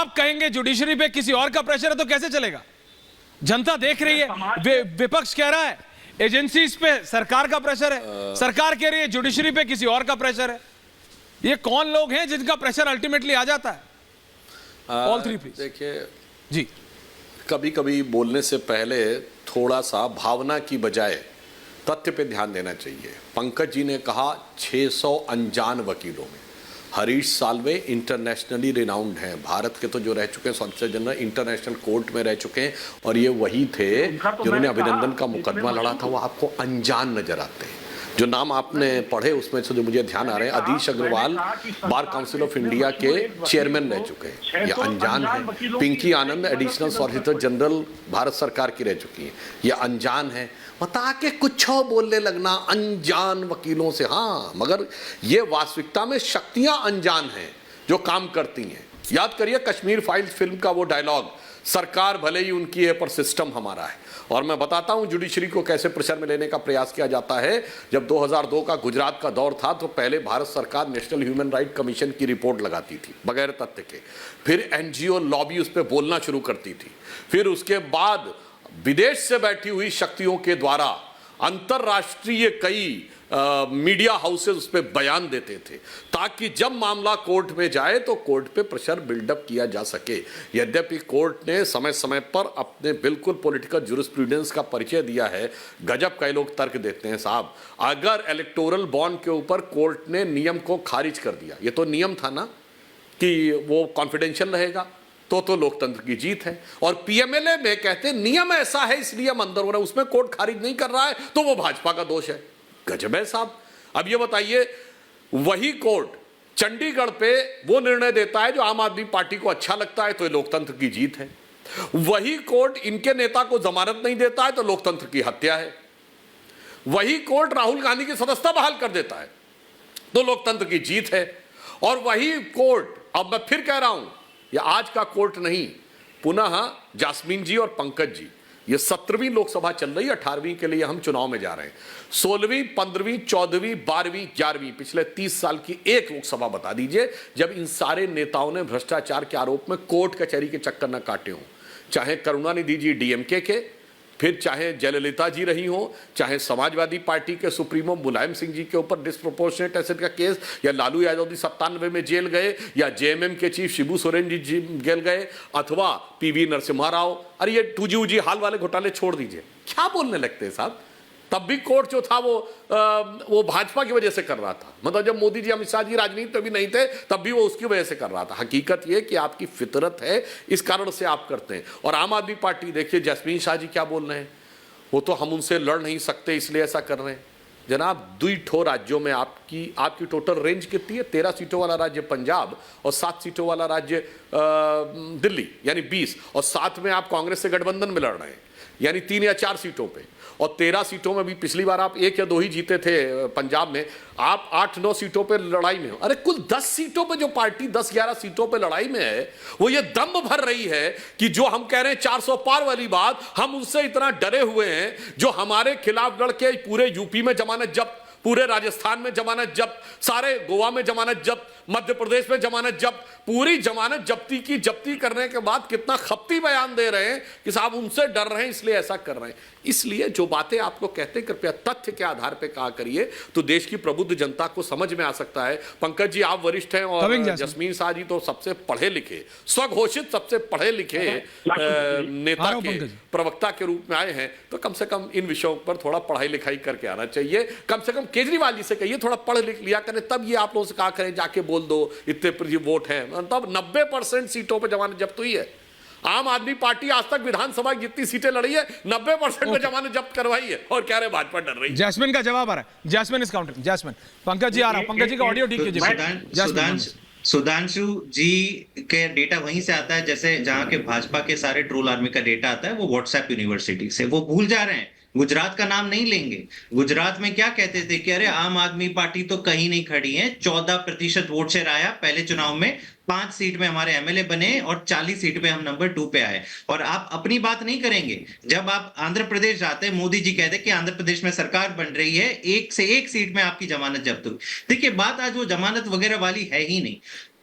आप कहेंगे जुडिशरी पे किसी और का प्रेशर है तो कैसे चलेगा? जनता देख रही है, विपक्ष कह रहा है एजेंसीज पे सरकार का प्रेशर है, सरकार कह रही है जुडिशरी पे किसी और का प्रेशर है। ये कौन लोग हैं जिनका प्रेशर अल्टीमेटली आ जाता है? All three please. देखिए जी, कभी कभी बोलने से पहले थोड़ा सा भावना की बजाय तथ्य पे ध्यान देना चाहिए। पंकज जी ने कहा 600 अनजान वकीलों में। हरीश साल्वे इंटरनेशनली रिनाउंड हैं, भारत के तो जो रह चुके हैं सॉलिसिटर जनरल, इंटरनेशनल कोर्ट में रह चुके हैं, और ये वही थे जिन्होंने अभिनंदन का मुकदमा लड़ा था। वो आपको अनजान नजर आते हैं। जो नाम आपने पढ़े उसमें से जो मुझे ध्यान आ रहे हैं, Adish Aggarwala bar council of India के चेयरमैन रह चुके हैं, ये अनजान है। Pinky Anand additional solicitor general Bharat सरकार की रह चुकी हैं, ये अनजान है। बता के कुछ बोलने लगना अनजान वकीलों से, हाँ, मगर ये वास्तविकता में शक्तियां अनजान हैं जो काम करती हैं। याद करिए कश्मीर फाइल्स फिल्म का वो डायलॉग, सरकार भले ही उनकी है पर सिस्टम हमारा है। और मैं बताता हूं जुडिशरी को कैसे प्रेशर में लेने का प्रयास किया जाता है। जब 2002 का गुजरात का दौर था तो पहले भारत सरकार नेशनल ह्यूमन राइट कमीशन की रिपोर्ट लगाती थी बगैर तथ्य के, फिर एनजीओ लॉबी उस पर बोलना शुरू करती थी, फिर उसके बाद विदेश से बैठी हुई शक्तियों के द्वारा अंतरराष्ट्रीय कई मीडिया हाउसेस उस पर बयान देते थे, ताकि जब मामला कोर्ट में जाए तो कोर्ट पे प्रेशर बिल्डअप किया जा सके। यद्यपि कोर्ट ने समय समय पर अपने बिल्कुल पॉलिटिकल जुरिस्प्रूडेंस का परिचय दिया है। गजब कई लोग तर्क देते हैं साहब, अगर इलेक्टोरल बॉन्ड के ऊपर कोर्ट ने नियम को खारिज कर दिया, ये तो नियम था ना कि वो कॉन्फिडेंशियल रहेगा, तो लोकतंत्र की जीत है। और पीएमएलए में कहते नियम ऐसा है इसलिए हम अंदर हो रहे हैं, उसमें कोर्ट खारिज नहीं कर रहा है तो वो भाजपा का दोष है। गजब है साहब। अब ये बताइए, वही कोर्ट चंडीगढ़ पे वो निर्णय देता है जो आम आदमी पार्टी को अच्छा लगता है तो ये लोकतंत्र की जीत है। वही कोर्ट इनके नेता को जमानत नहीं देता है तो लोकतंत्र की हत्या है। वही कोर्ट राहुल गांधी की सदस्यता बहाल कर देता है तो लोकतंत्र की जीत है। और वही कोर्ट, अब मैं फिर कह रहा हूं, यह आज का कोर्ट नहीं, पुनः जास्मीन जी और पंकज जी, ये 17वीं लोकसभा चल रही है, 18वीं के लिए हम चुनाव में जा रहे हैं। 16वीं, 15वीं, 14वीं, 12वीं, 11वीं, पिछले 30 साल की एक लोकसभा बता दीजिए जब इन सारे नेताओं ने भ्रष्टाचार के आरोप में कोर्ट कचहरी के चक्कर न काटे हों। चाहे करुणानिधि जी डीएमके के, फिर चाहे जयललिता जी रही हो, चाहे समाजवादी पार्टी के सुप्रीमो मुलायम सिंह जी के ऊपर डिस्प्रोपोर्शनेट एसेट का केस, या लालू यादव जी 97 में जेल गए, या जेएमएम के चीफ शिबू सोरेन जी जेल गए, अथवा पीवी नरसिम्हा राव। अरे ये 2G हाल वाले घोटाले छोड़ दीजिए, क्या बोलने लगते हैं साहब। तब भी कोर्ट जो था वो भाजपा की वजह से कर रहा था, मतलब जब मोदी जी अमित शाह जी राजनीति में भी नहीं थे तब भी वो उसकी वजह से कर रहा था। हकीकत ये कि आपकी फितरत है, इस कारण से आप करते हैं। और आम आदमी पार्टी देखिए, जैस्मीन शाह जी क्या बोल रहे हैं, वो तो हम उनसे लड़ नहीं सकते इसलिए ऐसा कर रहे हैं। जनाब, 2 राज्यों में आपकी टोटल रेंज कितनी है? 13 सीटों वाला राज्य पंजाब और 7 सीटों वाला राज्य दिल्ली, यानी 20, और साथ में आप कांग्रेस से गठबंधन में लड़ रहे हैं, यानी 3 या 4 सीटों पे। और 13 सीटों में भी पिछली बार आप 1 या 2 ही जीते थे पंजाब में, आप 8-9 सीटों पे लड़ाई में हो। अरे कुल 10 सीटों पे जो पार्टी 10-11 सीटों पे लड़ाई में है, वो ये दम भर रही है कि जो हम कह रहे हैं 400 पार वाली बात, हम उनसे इतना डरे हुए हैं। जो हमारे खिलाफ लड़ के पूरे यूपी में जमानत जब्त, पूरे राजस्थान में जमानत जब्त, सारे गोवा में जमानत जब्त, मध्य प्रदेश में जमानत जब्त, पूरी जमानत जब्ती करने के बाद कितना खपती बयान दे रहे हैं कि साहब उनसे डर रहे हैं इसलिए ऐसा कर रहे हैं। इसलिए जो बातें आप लोग कहते हैं कृपया तथ्य के आधार पे कहा करिए, तो देश की प्रबुद्ध जनता को समझ में आ सकता है। पंकज जी आप वरिष्ठ हैं और जस्मीन शाह जी तो सबसे पढ़े लिखे, स्वघोषित सबसे पढ़े लिखे नेता के प्रवक्ता के रूप में आए हैं, तो कम से कम इन विषयों पर थोड़ा पढ़ाई लिखाई करके आना चाहिए। कम से कम केजरीवाल जी से कहिए थोड़ा पढ़ लिख लिया करें, तब ये आप लोगों से कहा करें जाके बोल दो इतने वोट हैं। मतलब 90% सीटों पर जमानत जब्त हुई है। आम आदमी पार्टी आज तक विधानसभा की जितनी सीटें लड़ी है 90% में जमानत जब्त करवाई है, और कह रहे भाजपा डर रही है। जैस्मिन का जवाब आ रहा है, Jasmine is counting. Jasmine, Pankaj ji आ रहा है, पंकज जी का ऑडियो ठीक कीजिए। सुधांशु जी के डेटा वहीं से आता है जैसे जहां के भाजपा के सारे ट्रोल आर्मी का डेटा आता है, वो व्हाट्सएप यूनिवर्सिटी से। वो भूल जा रहे हैं, गुजरात का नाम नहीं लेंगे। गुजरात में क्या कहते थे कि अरे आम आदमी पार्टी तो कहीं नहीं खड़ी है, 14% वोट शेयर आया पहले चुनाव में, 5 सीट में हमारे एमएलए बने और 40 सीट पे हम नंबर 2 पे आए। और आप अपनी बात नहीं करेंगे। जब आप आंध्र प्रदेश जाते हैं, मोदी जी कहते हैं कि आंध्र प्रदेश में सरकार बन रही है, 1 से 1 सीट में आपकी जमानत जब्त हुई। देखिए बात आज वो जमानत वगैरह वाली है ही नहीं।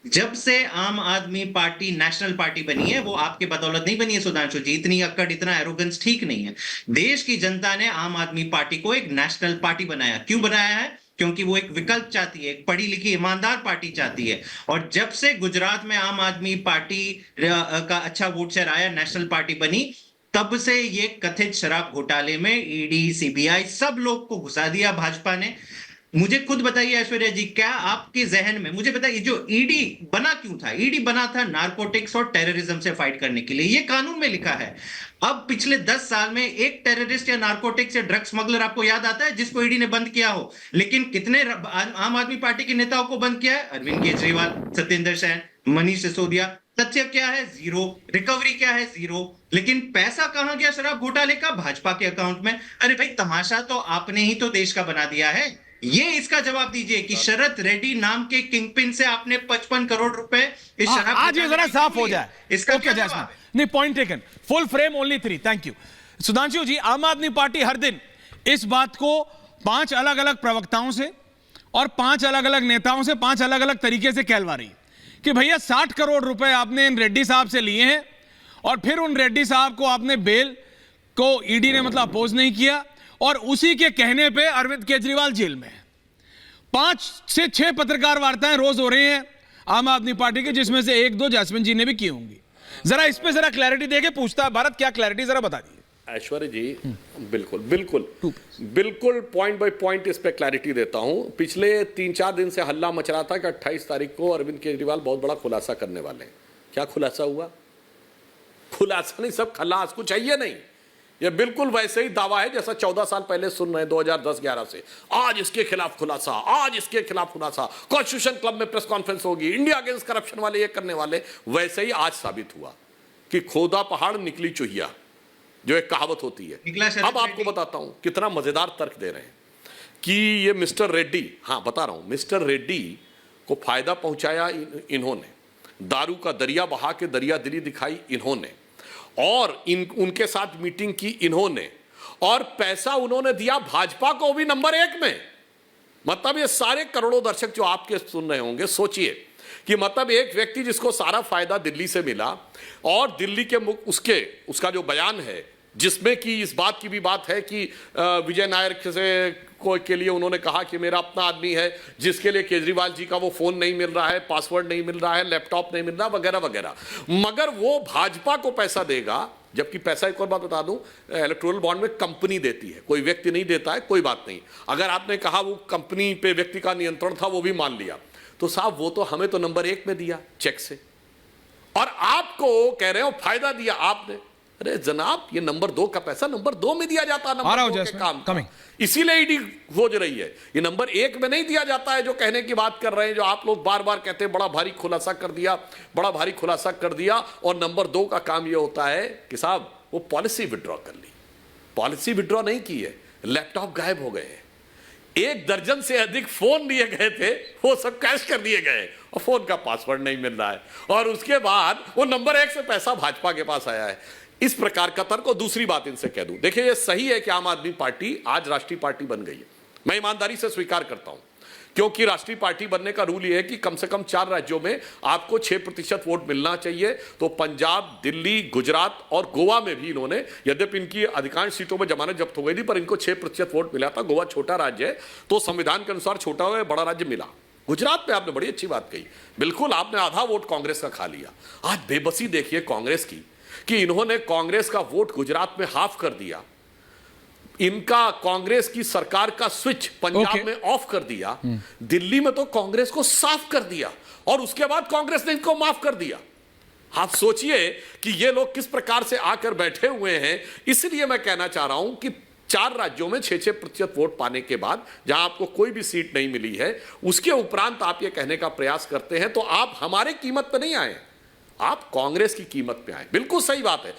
जब से आम आदमी पार्टी नेशनल पार्टी बनी है, वो आपके बदौलत नहीं बनी है सुधांशु जी। इतनी अक्कड़, इतना एरोगेंस ठीक नहीं है। देश की जनता ने आम आदमी पार्टी को एक नेशनल पार्टी बनाया। क्यों बनाया है? क्योंकि वो एक विकल्प चाहती है, एक पढ़ी लिखी ईमानदार पार्टी चाहती है। और जब से गुजरात में आम आदमी पार्टी का अच्छा वोट शेयर आया, नेशनल पार्टी बनी, तब से ये कथित शराब घोटाले में ईडी, सीबीआई सब लोग को घुसा दिया भाजपा ने। मुझे खुद बताइए ऐश्वर्या जी, क्या आपके जहन में, मुझे बताइए, जो ईडी बना क्यों था? ईडी बना था नारकोटिक्स और टेररिज्म से फाइट करने के लिए, ये कानून में लिखा है। अब पिछले 10 साल में एक टेररिस्ट या नारकोटिक्स या ड्रग स्मगलर आपको याद आता है जिसको ईडी ने बंद किया हो? लेकिन कितने आम आदमी पार्टी के नेताओं को बंद किया है? अरविंद केजरीवाल, सत्येंद्र जैन, मनीष सिसोदिया। तथ्य क्या है? जीरो। रिकवरी क्या है? जीरो। लेकिन पैसा कहां गया शराब घोटाले का? भाजपा के अकाउंट में। अरे भाई, तमाशा तो आपने ही तो देश का बना दिया है। ये इसका जवाब दीजिए कि शरद रेड्डी नाम के किंगपिन से आपने 55 करोड़ रुपए इस शराब आज ये जरा साफ हो जाए। इसका क्या जैस्मिन, जवाब है? नहीं, point taken. Full frame only 3। Thank you Sudhanshu ji. Aam Aadmi party हर दिन इस बात को 5 अलग अलग प्रवक्ताओं से और 5 अलग अलग नेताओं से 5 अलग अलग तरीके से कहलवा रही है कि भैया 60 करोड़ रुपए आपने इन रेड्डी साहब से लिए हैं और फिर उन रेड्डी साहब को आपने बेल को ईडी ने मतलब अपोज नहीं किया और उसी के कहने पे अरविंद केजरीवाल जेल में है। 5 से 6 पत्रकार वार्ताएं रोज हो रही हैं आम आदमी पार्टी के, जिसमें से 1-2 जैस्मिन जी ने भी की होंगी। जरा इस पे जरा क्लैरिटी देके पूछता है भारत, क्या क्लैरिटी जरा बता दीजिए। ऐश्वर्या जी, बिल्कुल बिल्कुल बिल्कुल पॉइंट बाय पॉइंट इस पे क्लैरिटी देता हूं। पिछले 3-4 दिन से हल्ला मच रहा था कि 28 तारीख को अरविंद केजरीवाल बहुत बड़ा खुलासा करने वाले हैं। क्या खुलासा हुआ? खुलासा नहीं, सब खलास, कुछ चाहिए नहीं। ये बिल्कुल वैसे ही दावा है जैसा 14 साल पहले सुन रहे हैं 2010-11 से। आज इसके खिलाफ खुलासा, आज इसके खिलाफ खुलासा, कॉन्स्टिट्यूशन क्लब में प्रेस कॉन्फ्रेंस होगी, इंडिया अगेंस्ट करप्शन वाले ये करने वाले। वैसे ही आज साबित हुआ कि खोदा पहाड़ निकली चुहिया, जो एक कहावत होती है। अब आपको बताता हूं कितना मजेदार तर्क दे रहे हैं कि ये मिस्टर रेड्डी, हां बता रहा हूं, मिस्टर रेड्डी को फायदा पहुंचाया इन्होंने, दारू का दरिया बहा के दरिया दिली दिखाई इन्होंने, और उनके साथ मीटिंग की इन्होंने, और पैसा उन्होंने दिया भाजपा को भी नंबर 1 में। मतलब ये सारे करोड़ों दर्शक जो आपके सुन रहे होंगे, सोचिए कि मतलब एक व्यक्ति जिसको सारा फायदा दिल्ली से मिला और दिल्ली के उसका जो बयान है जिसमें कि इस बात की भी बात है कि विजय नायर के लिए उन्होंने कहा कि मेरा अपना आदमी है जिसके लिए केजरीवाल जी का वो फोन नहीं मिल रहा है, पासवर्ड नहीं मिल रहा है, लैपटॉप नहीं मिल रहा, वगैरह वगैरह, मगर वो भाजपा को पैसा देगा। जबकि पैसा, एक और बात बता दूं, इलेक्टोरल बॉन्ड में कंपनी देती है, कोई व्यक्ति नहीं देता है। कोई बात नहीं, अगर आपने कहा वो कंपनी पे व्यक्ति का नियंत्रण था, वो भी मान लिया, तो साहब वो तो हमें तो नंबर 1 में दिया चेक से, और आपको कह रहे हो फायदा दिया आपने। अरे जनाब, ये नंबर 2 का पैसा नंबर 2 में दिया जाता है, नंबर 2 के काम का। इसीलिए ईडी खोज रही है, ये नंबर 1 में नहीं दिया जाता है। जो कहने की बात कर रहे हैं, जो आप लोग बार बार कहते हैं बड़ा भारी खुलासा कर दिया, बड़ा भारी खुलासा कर दिया, और नंबर 2 का काम ये होता है कि साहब वो पॉलिसी विड्रॉ कर ली। पॉलिसी विड्रॉ नहीं की है, लैपटॉप गायब हो गए हैं, 1 दर्जन से अधिक फोन लिए गए थे, वो सब कैश कर दिए गए, और फोन का पासवर्ड नहीं मिल रहा है, और उसके बाद वो नंबर 1 से पैसा भाजपा के पास आया है। इस प्रकार का तर्क। और दूसरी बात इनसे कह दूं, देखिए ये सही है कि आम आदमी पार्टी आज राष्ट्रीय पार्टी बन गई है, मैं ईमानदारी से स्वीकार करता हूं, क्योंकि राष्ट्रीय पार्टी बनने का रूल यह है कि कम से कम 4 राज्यों में आपको 6% वोट मिलना चाहिए। तो पंजाब, दिल्ली, गुजरात और गोवा में भी इन्होंने, यद्यपि इनकी अधिकांश सीटों में जमानत जब्त हो गई थी, पर इनको 6% वोट मिला था। गोवा छोटा राज्य है, तो संविधान के अनुसार छोटा हुआ बड़ा राज्य मिला। गुजरात में आपने बड़ी अच्छी बात कही, बिल्कुल आपने आधा वोट कांग्रेस का खा लिया। आज बेबसी देखिए कांग्रेस की, कि इन्होंने कांग्रेस का वोट गुजरात में हाफ कर दिया, इनका कांग्रेस की सरकार का स्विच पंजाब में ऑफ कर दिया, दिल्ली में तो कांग्रेस को साफ कर दिया, और उसके बाद कांग्रेस ने इनको माफ कर दिया। आप सोचिए कि ये लोग किस प्रकार से आकर बैठे हुए हैं। इसलिए मैं कहना चाह रहा हूं कि 4 राज्यों में 6% वोट पाने के बाद, जहां आपको कोई भी सीट नहीं मिली है, उसके उपरांत आप ये कहने का प्रयास करते हैं, तो आप हमारे कीमत पर नहीं आए, आप कांग्रेस की कीमत पे आए। बिल्कुल सही बात है।